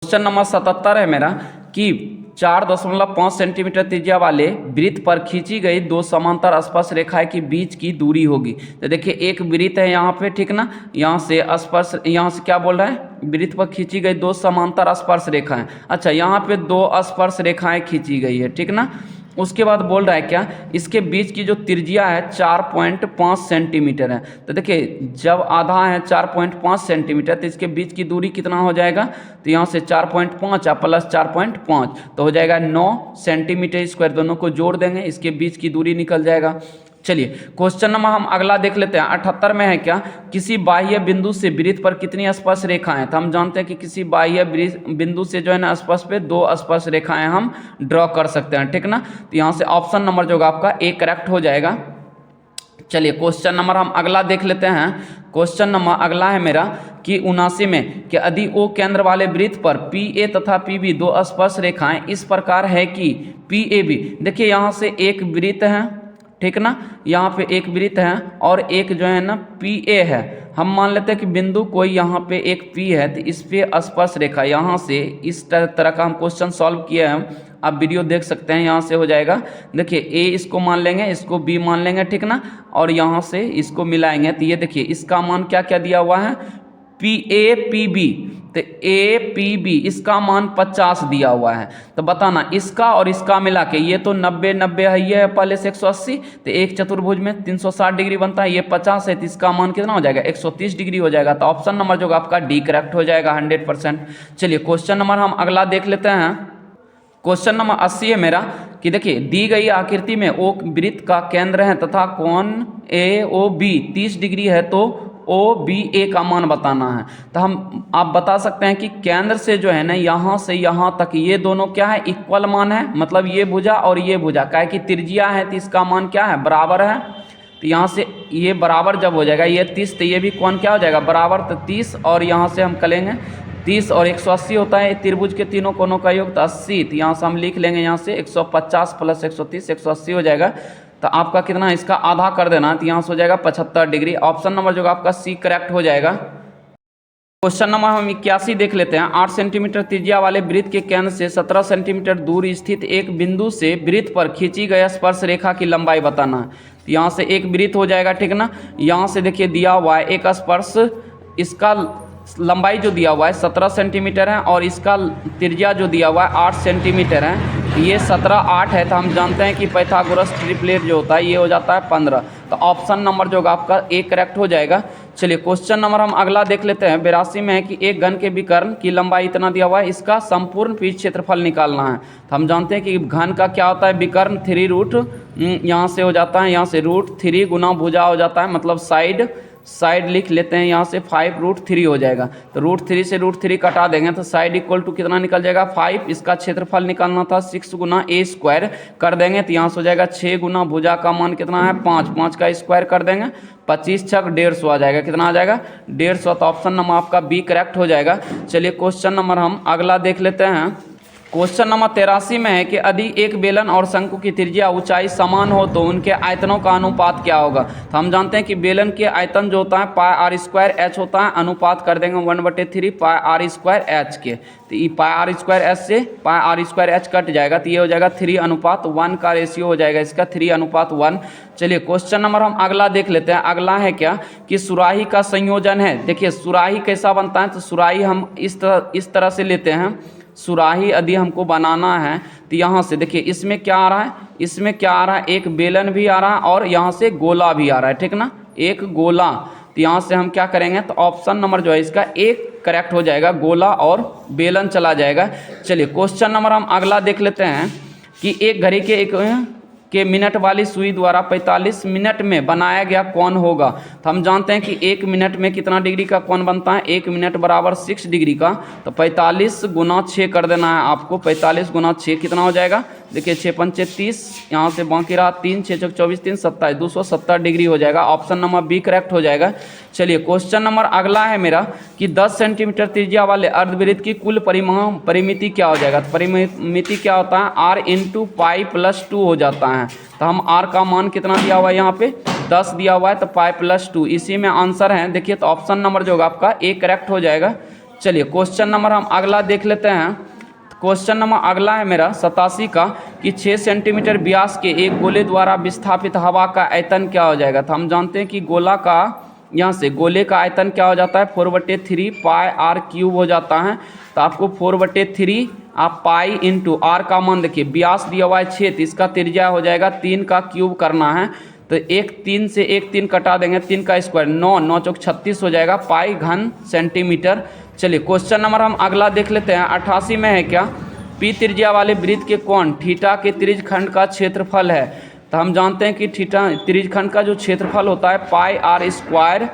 Question number 77 है मेरा कि 4.5 सेंटीमीटर त्रिज्या वाले वृत्त पर खींची गई दो समांतर स्पर्श रेखाएं के बीच की दूरी होगी। तो देखिए एक वृत्त है यहाँ पे, ठीक ना, यहाँ से स्पर्श, यहाँ से क्या बोल रहा है, वृत्त पर खींची गई दो समांतर स्पर्श रेखाएं। अच्छा, यहाँ पे दो स्पर्श रेखाएं खींची गई है, ठीक ना। उसके बाद बोल रहा है क्या, इसके बीच की जो त्रिज्या है 4.5 सेंटीमीटर है। तो देखिए जब आधा है 4.5 सेंटीमीटर तो इसके बीच की दूरी कितना हो जाएगा, तो यहाँ से 4.5 प्लस 4.5 तो हो जाएगा 9 सेंटीमीटर स्क्वायर। दोनों को जोड़ देंगे, इसके बीच की दूरी निकल जाएगा। चलिए क्वेश्चन नंबर हम अगला देख लेते हैं। 78 में है क्या, किसी बाह्य बिंदु से वृत्त पर कितनी स्पर्श रेखाएं हैं। तो हम जानते हैं कि किसी बाह्य बिंदु से जो है ना स्पर्श पे दो स्पर्श रेखाएं हम ड्रॉ कर सकते हैं, ठीक ना। तो यहाँ से ऑप्शन नंबर जो आपका ए करेक्ट हो जाएगा। चलिए क्वेश्चन नंबर हम अगला देख लेते हैं। क्वेश्चन नंबर अगला है मेरा कि 79 में कि यदि ओ केंद्र वाले वृत्त पर पी ए तथा पी बी दो स्पर्श रेखाएं इस प्रकार है कि पी ए बी, देखिए यहाँ से एक वृत्त है, ठीक ना, यहाँ पे एक वृत्त है और एक जो है ना पी ए है। हम मान लेते हैं कि बिंदु कोई यहाँ पे एक पी है, तो इस पे स्पर्श रेखा यहाँ से इस तरह का हम क्वेश्चन सॉल्व किए हैं। आप वीडियो देख सकते हैं, यहाँ से हो जाएगा। देखिए ए इसको मान लेंगे, इसको बी मान लेंगे, ठीक ना, और यहाँ से इसको मिलाएंगे। तो ये देखिए इसका मान क्या क्या दिया हुआ है, पी ए पी बी, तो ए पी बी इसका मान 50 दिया हुआ है। तो बताना इसका और इसका मिला के, ये तो 90 90 है, ये है पहले से 180, तो एक चतुर्भुज में 360 डिग्री बनता है, ये 50 है, तो इसका मान कितना हो जाएगा, 130 डिग्री हो जाएगा। तो ऑप्शन नंबर जो आपका डी करेक्ट हो जाएगा 100%। चलिए क्वेश्चन नंबर हम अगला देख लेते हैं। क्वेश्चन नंबर 80 है मेरा कि देखिए दी गई आकृति में ओ वृत्त का केंद्र है तथा कोण ए ओ बी 30 डिग्री है, तो ओ बी ए का मान बताना है। तो हम आप बता सकते हैं कि केंद्र से जो है ना यहाँ से यहाँ तक ये दोनों क्या है, इक्वल मान है, मतलब ये भुजा और ये भुजा क्या है कि त्रिज्या है, तो इसका मान क्या है, बराबर है। तो यहाँ से ये बराबर जब हो जाएगा, ये 30 तो ये भी कोण क्या हो जाएगा, बराबर। तो 30 और यहाँ से हम करेंगे 30 और 180 होता है त्रिभुज के तीनों कोनों का योग, तो 80। तो यहाँ से हम लिख लेंगे, यहाँ से 150 प्लस 130 180 हो जाएगा। तो आपका कितना, इसका आधा कर देना, तो यहाँ से हो जाएगा 75 डिग्री। ऑप्शन नंबर जो आपका सी करेक्ट हो जाएगा। क्वेश्चन नंबर हम 81 देख लेते हैं। 8 सेंटीमीटर त्रिज्या वाले वृत्त के केंद्र से 17 सेंटीमीटर दूर स्थित एक बिंदु से वृत्त पर खींची गई स्पर्श रेखा की लंबाई बताना है। तो यहाँ से एक वृत्त हो जाएगा, ठीक ना। यहाँ से देखिए दिया हुआ है एक स्पर्श, इसका लंबाई जो दिया हुआ है 17 सेंटीमीटर है और इसका त्रिज्या जो दिया हुआ है 8 सेंटीमीटर है। ये 17 8 है, तो हम जानते हैं कि पाइथागोरस ट्रिपलेट जो होता है ये हो जाता है 15। तो ऑप्शन नंबर जो आपका ए करेक्ट हो जाएगा। चलिए क्वेश्चन नंबर हम अगला देख लेते हैं। 82 में है कि एक घन के विकर्ण की लंबाई इतना दिया हुआ है, इसका संपूर्ण पृष्ठ क्षेत्रफल निकालना है। तो हम जानते हैं कि घन का क्या होता है, विकर्ण 3 रूट यहाँ से हो जाता है, यहाँ से √3 गुना भुजा हो जाता है, मतलब साइड लिख लेते हैं, यहाँ से 5√3 हो जाएगा। तो √3 से √3 कटा देंगे तो साइड इक्वल टू कितना निकल जाएगा, 5। इसका क्षेत्रफल निकालना था 6 गुना ए स्क्वायर कर देंगे, तो यहाँ से हो जाएगा 6 गुना भुजा का मान कितना है 5, 5 का स्क्वायर कर देंगे, 25 छक 150 आ जाएगा। कितना आ जाएगा 150। तो ऑप्शन नंबर आपका बी करेक्ट हो जाएगा। चलिए क्वेश्चन नंबर हम अगला देख लेते हैं। क्वेश्चन नंबर 83 में है कि यदि एक बेलन और शंकु की त्रिज्या ऊंचाई समान हो तो उनके आयतनों का अनुपात क्या होगा। तो हम जानते हैं कि बेलन के आयतन जो होता है πr² होता है, अनुपात कर देंगे 1/3 πr² के। तो ये πr² से πr² कट जाएगा, तो ये हो जाएगा 3:1 का रेशियो हो जाएगा इसका, 3:1। चलिए क्वेश्चन नंबर हम अगला देख लेते हैं। अगला है क्या कि सुराही का संयोजन है। देखिए सुराही कैसा बनता है, तो सुराही हम इस तरह से लेते हैं। सुराही यदि हमको बनाना है तो यहाँ से देखिए इसमें क्या आ रहा है, इसमें क्या आ रहा है, एक बेलन भी आ रहा है और यहाँ से गोला भी आ रहा है, ठीक ना, एक गोला। तो यहाँ से हम क्या करेंगे, तो ऑप्शन नंबर जो है इसका एक करेक्ट हो जाएगा, गोला और बेलन चला जाएगा। चलिए क्वेश्चन नंबर हम अगला देख लेते हैं कि एक घड़ी के मिनट वाली सुई द्वारा 45 मिनट में बनाया गया कोण होगा। तो हम जानते हैं कि 1 मिनट में कितना डिग्री का कोण बनता है, 1 मिनट बराबर 6 डिग्री का। तो 45 गुना 6 कर देना है आपको, 45 गुना 6 कितना हो जाएगा, देखिए 6 पंचे 30, यहाँ से बाकी रहा 3 6 चौक 24 3 27, 270 डिग्री हो जाएगा। ऑप्शन नंबर बी करेक्ट हो जाएगा। चलिए क्वेश्चन नंबर अगला है मेरा कि 10 सेंटीमीटर त्रिज्या वाले अर्धवृत्त की कुल परिमिति क्या हो जाएगा। तो परिमिति क्या होता है, r × π+2 हो जाता है। तो हम r का मान कितना दिया हुआ है, यहाँ पे 10 दिया हुआ है, तो π+2 इसी में आंसर है। देखिए तो ऑप्शन नंबर जो होगा आपका ए करेक्ट हो जाएगा। चलिए क्वेश्चन नंबर हम अगला देख लेते हैं। क्वेश्चन नंबर अगला है मेरा 87 का कि 6 सेंटीमीटर व्यास के एक गोले द्वारा विस्थापित हवा का आयतन क्या हो जाएगा। तो हम जानते हैं कि गोला का यहाँ से गोले का आयतन क्या हो जाता है 4/3 पाई आर क्यूब हो जाता है। तो आपको 4/3 आप पाई इंटू आर का मान देखिए, व्यास दिया हुआ है 6, तो इसका त्रिज्या हो जाएगा 3 का क्यूब करना है। तो एक 3 से एक 3 कटा देंगे, 3 का स्क्वायर 9, 9 चौक 36 हो जाएगा पाई घन सेंटीमीटर। चलिए क्वेश्चन नंबर हम अगला देख लेते हैं। 88 में है क्या, पी त्रिज्या वाले वृत्त के कोण थीटा के त्रिज्यखंड का क्षेत्रफल है। तो हम जानते हैं कि थीटा त्रिज्यखंड का जो क्षेत्रफल होता है पाई आर स्क्वायर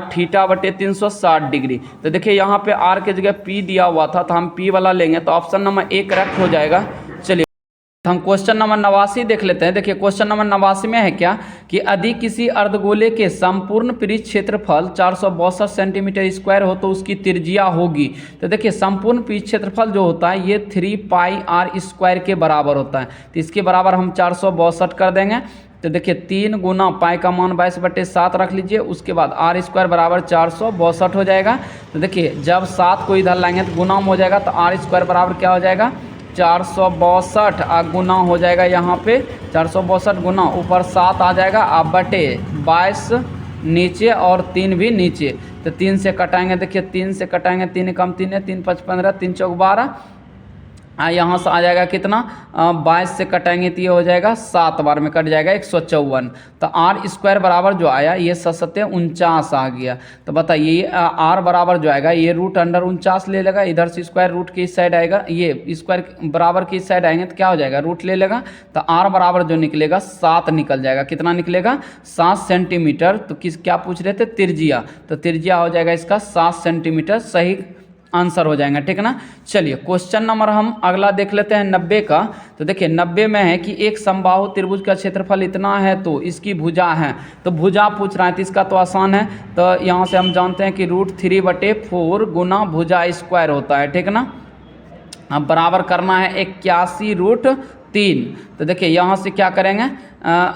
थीटा बटे 360 डिग्री। तो देखिए यहाँ पे आर के जगह पी दिया हुआ था, तो हम पी वाला लेंगे, तो ऑप्शन नंबर ए करेक्ट हो जाएगा। चलिए हम क्वेश्चन नंबर 89 देख लेते हैं। देखिए क्वेश्चन नंबर 89 में है क्या कि यदि किसी अर्धगोले के संपूर्ण पृष्ठ क्षेत्रफल 462 सेंटीमीटर स्क्वायर हो तो उसकी त्रिज्या होगी। तो देखिए संपूर्ण पृष्ठ क्षेत्रफल जो होता है ये 3 पाई आर स्क्वायर के बराबर होता है। तो इसके बराबर हम 462 कर देंगे। तो देखिए 3 गुना पाई का मान 22/7 रख लीजिए, उसके बाद आर स्क्वायर बराबर 462 हो जाएगा। तो देखिए जब 7 को इधर लाएंगे तो गुना हो जाएगा, तो आर स्क्वायर बराबर क्या हो जाएगा 462 गुना हो जाएगा, यहाँ पे 462 गुना ऊपर 7 आ जाएगा, आप बटे 22 नीचे और 3 भी नीचे। तो 3 से कटाएंगे, देखिए 3 से कटाएंगे, 3 कम 3 है, 3 5 15, 3 चौक 12, यहाँ से आ जाएगा कितना 22 से कटाएंगे तो ये हो जाएगा 7 बार में कट जाएगा 154। तो आर स्क्वायर बराबर जो आया ये 749 आ गया। तो बताइए आर बराबर जो आएगा ये √49 ले लेगा, इधर से स्क्वायर रूट की इस साइड आएगा, ये स्क्वायर बराबर की इस साइड आएंगे तो क्या हो जाएगा रूट ले लेगा। तो आर बराबर जो निकलेगा 7 निकल जाएगा। कितना निकलेगा 7 सेंटीमीटर। तो क्या पूछ रहे थे त्रिज्या, तो त्रिज्या हो जाएगा इसका 7 सेंटीमीटर, सही आंसर हो जाएगा, ठीक ना। चलिए क्वेश्चन नंबर हम अगला देख लेते हैं 90 का। तो देखिए 90 में है कि एक समबाहु त्रिभुज का क्षेत्रफल इतना है तो इसकी भुजा है। तो भुजा पूछ रहा है, तो इसका तो आसान है। तो यहाँ से हम जानते हैं कि √3/4 गुना भुजा स्क्वायर होता है, ठीक ना। अब बराबर करना है 81√3। तो देखिए यहाँ से क्या करेंगे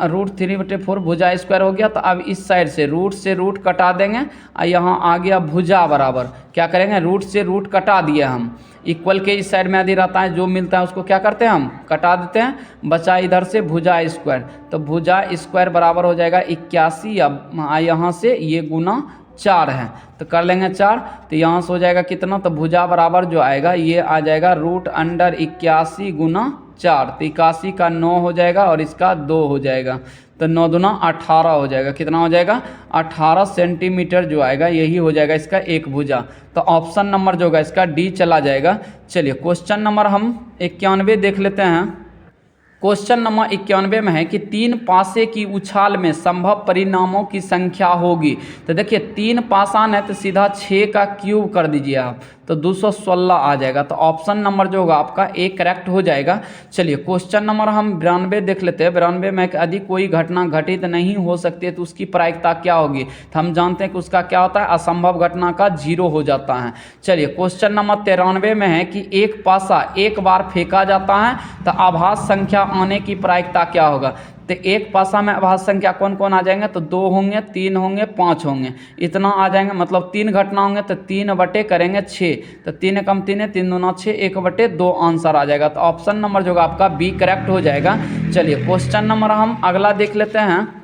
√3/4 भुजा स्क्वायर हो गया। तो अब इस साइड से रूट कटा देंगे और यहाँ आ गया भुजा बराबर क्या करेंगे रूट से रूट कटा दिए हम। इक्वल के इस साइड में यदि रहता है जो मिलता है उसको क्या करते हैं हम कटा देते हैं, बचा इधर से भुजा स्क्वायर। तो भुजा स्क्वायर बराबर हो जाएगा 81, अब यहाँ से ये गुना 4 है तो कर लेंगे 4। तो यहाँ से हो जाएगा कितना, तो भुजा बराबर जो आएगा ये आ जाएगा √81 गुना 4। तो 81 का 9 हो जाएगा और इसका 2 हो जाएगा। तो 9 दूना 18 हो जाएगा। कितना हो जाएगा 18 सेंटीमीटर जो आएगा यही हो जाएगा इसका एक भुजा। तो ऑप्शन नंबर जो होगा इसका डी चला जाएगा। चलिए क्वेश्चन नंबर हम 91 देख लेते हैं। क्वेश्चन नंबर 91 में है कि 3 पासे की उछाल में संभव परिणामों की संख्या होगी। तो देखिए 3 पासान है तो सीधा 6 का क्यूब कर दीजिए आप, तो 216 आ जाएगा। तो ऑप्शन नंबर जो होगा आपका ए करेक्ट हो जाएगा। चलिए क्वेश्चन नंबर हम 92 देख लेते हैं। 92 में यदि कोई घटना घटित नहीं हो सकती है तो उसकी प्रायिकता क्या होगी। तो हम जानते हैं कि उसका क्या होता है असंभव घटना का 0 हो जाता है। चलिए क्वेश्चन नंबर 93 में है कि एक पासा एक बार फेंका जाता है तो आभास संख्या आने की प्रायिकता क्या होगा। तो एक पासा में आभास संख्या कौन कौन आ जाएंगे, तो 2 होंगे, 3 होंगे, 5 होंगे, इतना आ जाएंगे। मतलब 3 घटना होंगे तो 3 बटे करेंगे 6, तो 3 कम 3 है, 3 दूना 6, 1/2 आंसर आ जाएगा। तो ऑप्शन नंबर जो होगा आपका बी करेक्ट हो जाएगा। चलिए क्वेश्चन नंबर हम अगला देख लेते हैं।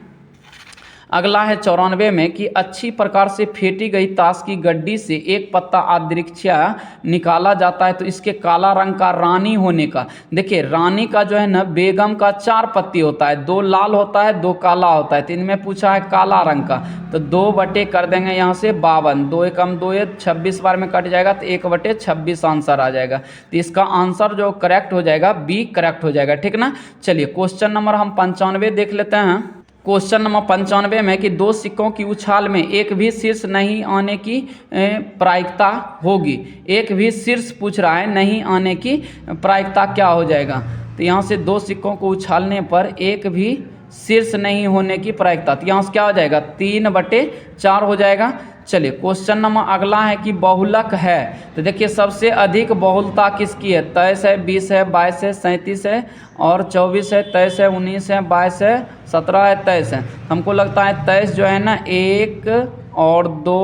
अगला है 94 में कि अच्छी प्रकार से फेंटी गई ताश की गड्डी से एक पत्ता अदृक्षया निकाला जाता है तो इसके काला रंग का रानी होने का। देखिए रानी का जो है ना बेगम का 4 पत्ती होता है, 2 लाल होता है 2 काला होता है। तो इनमें पूछा है काला रंग का, तो 2 बटे कर देंगे यहाँ से 52, 2 एकम 2 है 26 बार में कट जाएगा तो 1/26 आंसर आ जाएगा। तो इसका आंसर जो करेक्ट हो जाएगा बी करेक्ट हो जाएगा, ठीक ना। चलिए क्वेश्चन नंबर हम 95 देख लेते हैं। क्वेश्चन नंबर 95 में कि 2 सिक्कों की उछाल में एक भी शीर्ष नहीं आने की प्रायिकता होगी। एक भी शीर्ष पूछ रहा है, नहीं आने की प्रायिकता क्या हो जाएगा। तो यहाँ से 2 सिक्कों को उछालने पर एक भी शीर्ष नहीं होने की प्रायिकता, तो यहाँ से क्या हो जाएगा 3/4 हो जाएगा। चलिए क्वेश्चन नंबर अगला है कि बहुलक है। तो देखिए सबसे अधिक बहुलता किसकी है, 23 है, 20 है, 22 है, 37 है और 24 है, 23 है, 19 है, 22 है, 17 है, 23 है। हमको लगता है 23 जो है ना 1 और 2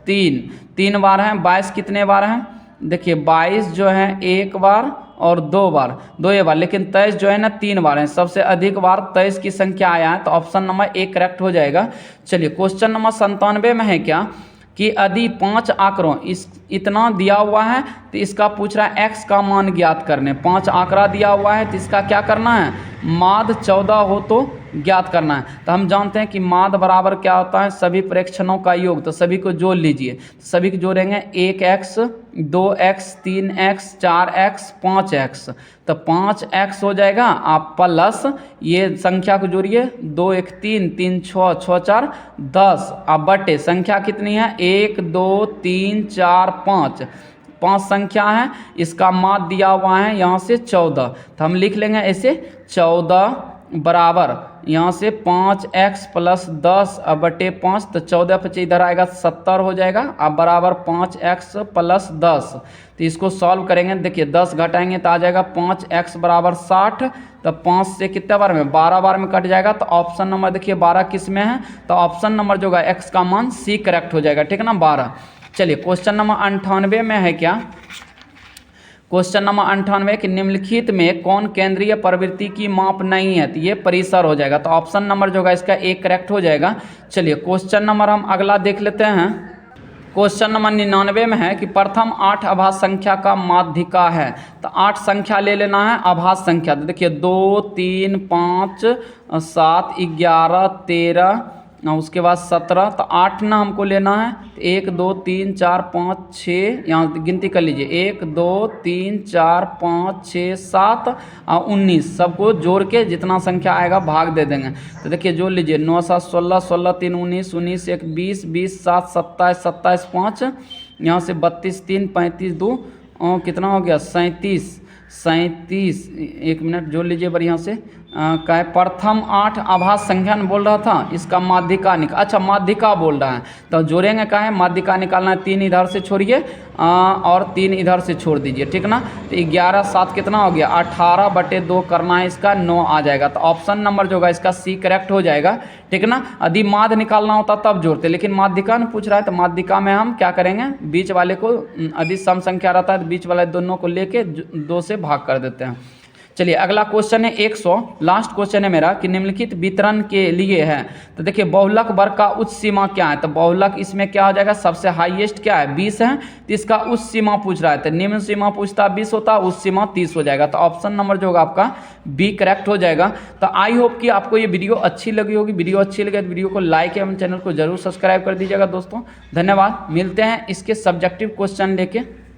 तीन बार हैं। 22 कितने बार हैं? देखिए 22 जो है एक बार और दो ये बार, लेकिन 23 जो है ना 3 बार है। सबसे अधिक बार 23 की संख्या आया है, तो ऑप्शन नंबर 1 करेक्ट हो जाएगा। चलिए क्वेश्चन नंबर 97 में है क्या कि यदि 5 आंकड़ों इतना दिया हुआ है तो इसका पूछ रहा है x का मान ज्ञात करने। 5 आंकड़ा दिया हुआ है तो इसका क्या करना है? माध्य 14 हो तो ज्ञात करना है। तो हम जानते हैं कि माध्य बराबर क्या होता है? सभी प्रेक्षणों का योग। तो सभी को जोड़ लीजिए, सभी को जोड़ेंगे 1x 2x 3x 4x 5x, तो 5x हो जाएगा। आप प्लस ये संख्या को जोड़िए 2 1 3 3 6 6 4 10, आप बटे संख्या कितनी है? 1 2 3 4 5 संख्या है। इसका माध्य दिया हुआ है यहाँ से 14, तो हम लिख लेंगे ऐसे 14 बराबर यहाँ से 5x प्लस 10 अब बटे 5, तो 14 पे इधर आएगा 70 हो जाएगा। अब बराबर 5x प्लस 10, तो इसको सॉल्व करेंगे। देखिए 10 घटाएंगे तो आ जाएगा 5x बराबर 60, तो 5 से कितने बार में? 12 बार में कट जाएगा। तो ऑप्शन नंबर देखिए 12 किस में है? तो ऑप्शन नंबर जो है x का मान C करेक्ट हो जाएगा, ठीक है ना, 12। चलिए क्वेश्चन नंबर 98 में है क्या? क्वेश्चन नंबर 98 कि निम्नलिखित में कौन केंद्रीय प्रवृत्ति की माप नहीं है? तो ये परिसर हो जाएगा। तो ऑप्शन नंबर जो है इसका 1 करेक्ट हो जाएगा। चलिए क्वेश्चन नंबर हम अगला देख लेते हैं। क्वेश्चन नंबर 99 में है कि प्रथम 8 अभाज्य संख्या का माध्यिका है। तो 8 संख्या ले लेना है अभाज्य संख्या। तो देखिए 2 3 5 7 11 13 उसके बाद 17, तो 8 ना हमको लेना है। तो 1 2 3 4 5 6, यहाँ गिनती कर लीजिए 1 2 3 4 5 6 7 और 19, सबको जोड़ के जितना संख्या आएगा भाग दे देंगे। तो देखिए जोड़ लीजिए 9 7 16 16 3 19 19 1 20 20 7 27 27 5, यहाँ से 32 3 35 2 कितना हो गया? 37। एक मिनट जोड़ लीजिए बढ़िया से। क्या है? प्रथम 8 अभाज्य संख्या बोल रहा था, इसका माध्यिका अच्छा माध्यिका बोल रहा है, तो जोड़ेंगे क्या है? माध्यिका निकालना है। 3 इधर से छोड़िए और 3 इधर से छोड़ दीजिए, ठीक ना। तो 11 7 कितना हो गया? 18 बटे 2 करना है, इसका 9 आ जाएगा। तो ऑप्शन नंबर जो होगा इसका C करेक्ट हो जाएगा, ठीक ना। यदि माध्य निकालना होता तब जोड़ते, लेकिन माध्यिका ने पूछ रहा है, तो माध्यिका में हम क्या करेंगे? बीच वाले को, यदि सम संख्या रहता है तो बीच वाले दोनों को लेके 2 से भाग कर देते हैं। चलिए अगला क्वेश्चन है 100, लास्ट क्वेश्चन है मेरा कि निम्नलिखित वितरण के लिए है। तो देखिए बहुलक वर्ग का उच्च सीमा क्या है? तो बहुलक इसमें क्या हो जाएगा? सबसे हाईएस्ट क्या है? 20 है, तो इसका उच्च सीमा पूछ रहा है। तो निम्न सीमा पूछता 20 होता, उच्च सीमा 30 हो जाएगा। तो ऑप्शन नंबर जो होगा आपका B करेक्ट हो जाएगा। तो आई होप कि आपको ये वीडियो अच्छी लगी होगी। वीडियो अच्छी लगे तो वीडियो को लाइक एवं चैनल को जरूर सब्सक्राइब कर दीजिएगा दोस्तों। धन्यवाद, मिलते हैं इसके सब्जेक्टिव क्वेश्चन लेके।